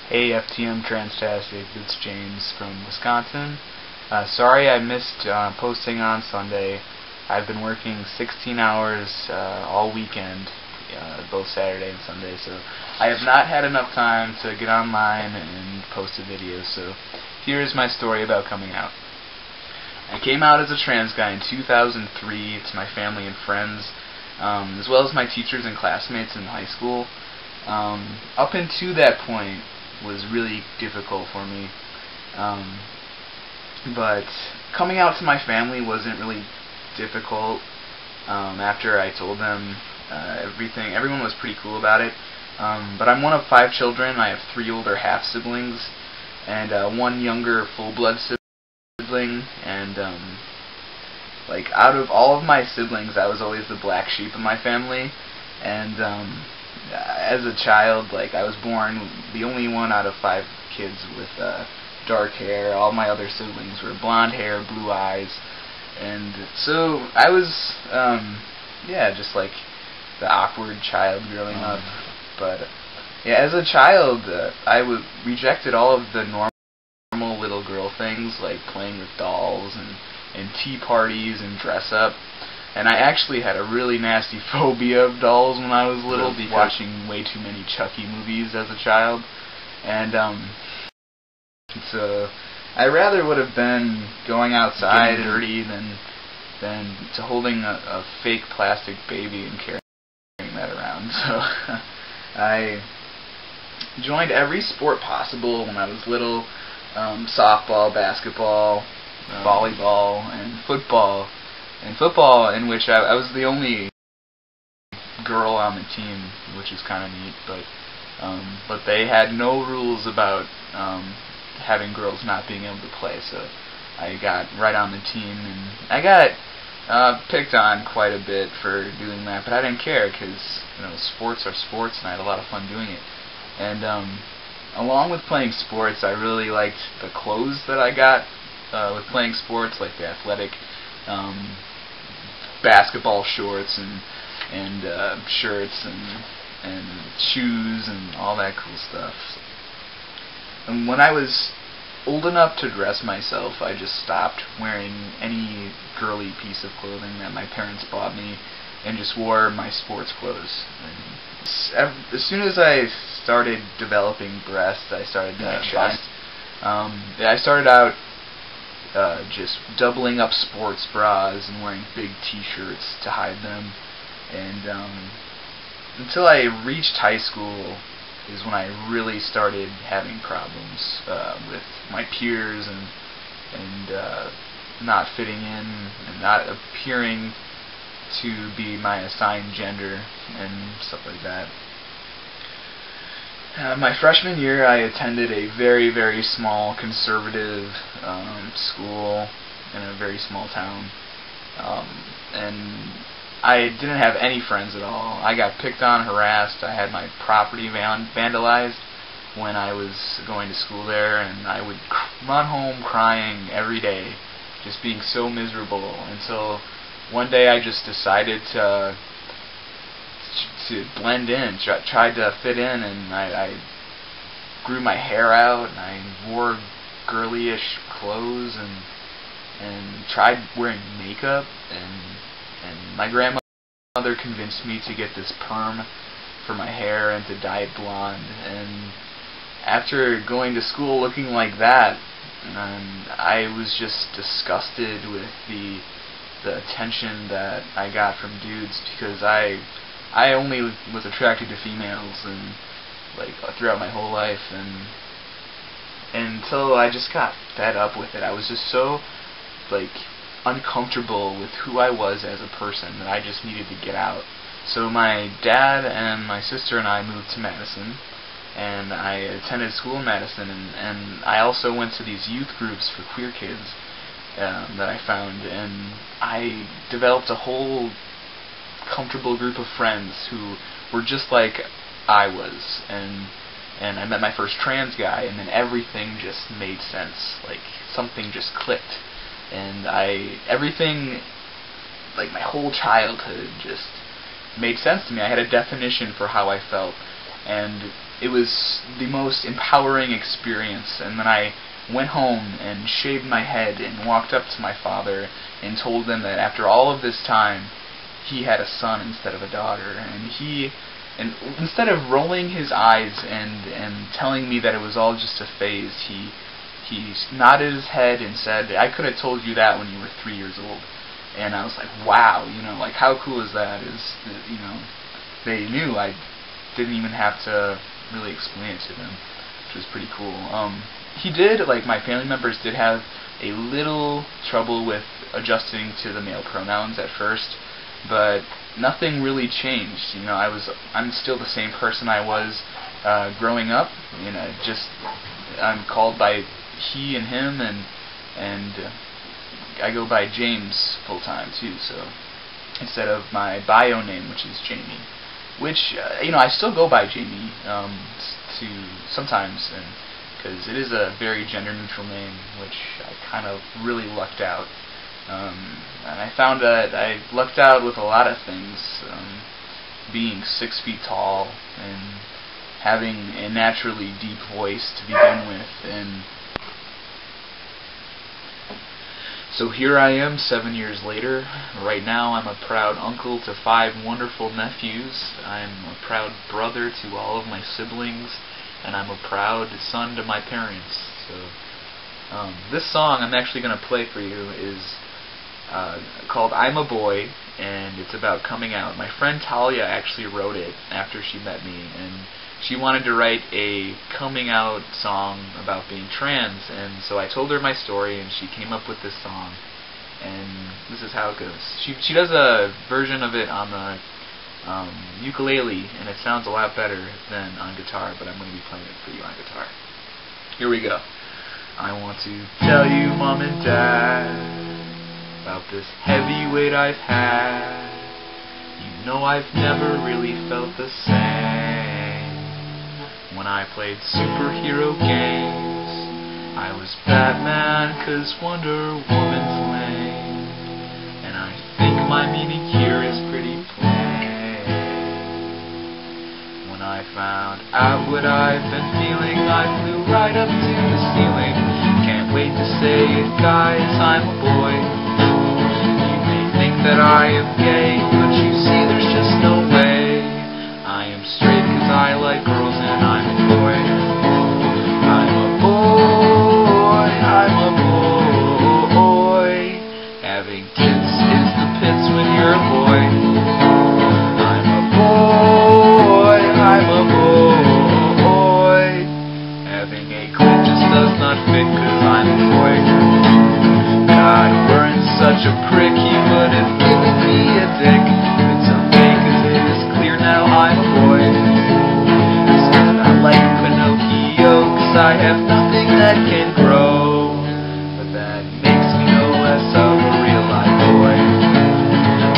Hey FTM Transtastic, it's James from Wisconsin. Sorry I missed posting on Sunday. I've been working 16 hours all weekend, both Saturday and Sunday, so I have not had enough time to get online and post a video, so here's my story about coming out. I came out as a trans guy in 2003 to my family and friends, as well as my teachers and classmates in high school. Up until that point was really difficult for me, but coming out to my family wasn't really difficult. After I told them everyone was pretty cool about it. But I'm one of 5 children. I have 3 older half-siblings and 1 younger full-blood sibling, and like, out of all of my siblings, I was always the black sheep of my family, and as a child, like, I was born the only one out of 5 kids with dark hair. All my other siblings were blonde hair, blue eyes, and so I was, just like the awkward child growing up. But yeah, as a child, I rejected all of the normal little girl things, like playing with dolls and tea parties and dress up. And I actually had a really nasty phobia of dolls when I was little, watching way too many Chucky movies as a child. And so I rather would have been going outside dirty than to holding a fake plastic baby and carrying that around. So I joined every sport possible when I was little: softball, basketball, volleyball, and football. And football, in which I was the only girl on the team, which is kind of neat, but they had no rules about having girls not being able to play, so I got right on the team, and I got picked on quite a bit for doing that, but I didn't care, because, you know, sports are sports, and I had a lot of fun doing it. And along with playing sports, I really liked the clothes that I got with playing sports, like the athletic basketball shorts and shirts and shoes and all that cool stuff. And when I was old enough to dress myself, I just stopped wearing any girly piece of clothing that my parents bought me and just wore my sports clothes. And as soon as I started developing breasts, I started doing chest. I started out just doubling up sports bras and wearing big t-shirts to hide them, and until I reached high school is when I really started having problems with my peers and not fitting in and not appearing to be my assigned gender and stuff like that. My freshman year, I attended a very, very small conservative school in a very small town, and I didn't have any friends at all. I got picked on, harassed. I had my property vandalized when I was going to school there, and I would run home crying every day, just being so miserable, until one day I just decided to blend in, tried to fit in, and I grew my hair out, and I wore girly-ish clothes, and tried wearing makeup, and my grandmother convinced me to get this perm for my hair and to dye it blonde. And after going to school looking like that, I was just disgusted with the attention that I got from dudes, because I only was attracted to females, and like throughout my whole life, and until I just got fed up with it. I was just so like uncomfortable with who I was as a person that I just needed to get out. So my dad and my sister and I moved to Madison, and I attended school in Madison, and I also went to these youth groups for queer kids that I found, and I developed a whole comfortable group of friends who were just like I was, and I met my first trans guy, and then everything just made sense. Like, something just clicked, and everything, like my whole childhood, just made sense to me. I had a definition for how I felt, and it was the most empowering experience. And then I went home and shaved my head and walked up to my father and told him that after all of this time, he had a son instead of a daughter. And instead of rolling his eyes and telling me that it was all just a phase, he nodded his head and said, "I could have told you that when you were 3 years old." And I was like, wow, like how cool is that? They knew. I didn't even have to really explain it to them, which was pretty cool. My family members did have a little trouble with adjusting to the male pronouns at first, but nothing really changed. I'm still the same person I was growing up. I'm called by he and him, and I go by James full time too. So instead of my bio name, which is Jamie, which I still go by Jamie sometimes, and because it is a very gender neutral name, which I kind of really lucked out. And I found that I lucked out with a lot of things, being 6 feet tall and having a naturally deep voice to begin with. And so here I am 7 years later. Right now I'm a proud uncle to 5 wonderful nephews. I'm a proud brother to all of my siblings, and I'm a proud son to my parents. So this song I'm actually going to play for you is called "I'm a Boy," and it's about coming out. My friend Talia actually wrote it after she met me, and she wanted to write a coming out song about being trans, and so I told her my story, and she came up with this song, and this is how it goes. She does a version of it on the ukulele, and it sounds a lot better than on guitar, but I'm going to be playing it for you on guitar. Here we go. I want to tell you, Mom and Dad, about this heavy weight I've had. I've never really felt the same. When I played superhero games, I was Batman 'cause Wonder Woman's lame. And I think my meaning here is pretty plain. When I found out what I've been feeling, I flew right up to the ceiling. Can't wait to say it, guys, I'm a boy. That I am gay, but you see there's just no way. I am straight 'cause I like girls and I'm a boy. I'm a boy, I'm a boy. Having tits is the pits when you're a boy. I'm a boy, I'm a boy. Having a clit just does not fit 'cause I'm a boy. God, Warren's such a prick, he would have given me a dick. It's okay 'cause it is clear now I'm a boy. Instead I like Pinocchio 'cause I have nothing that can grow. But that makes me no less of a real life boy.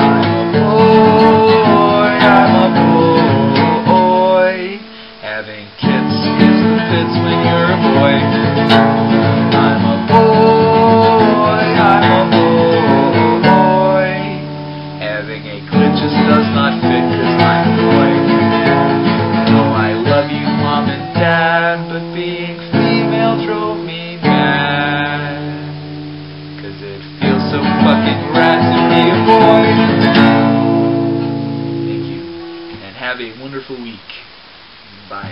I'm a boy, I'm a boy. Having tits is the pits when you're a boy.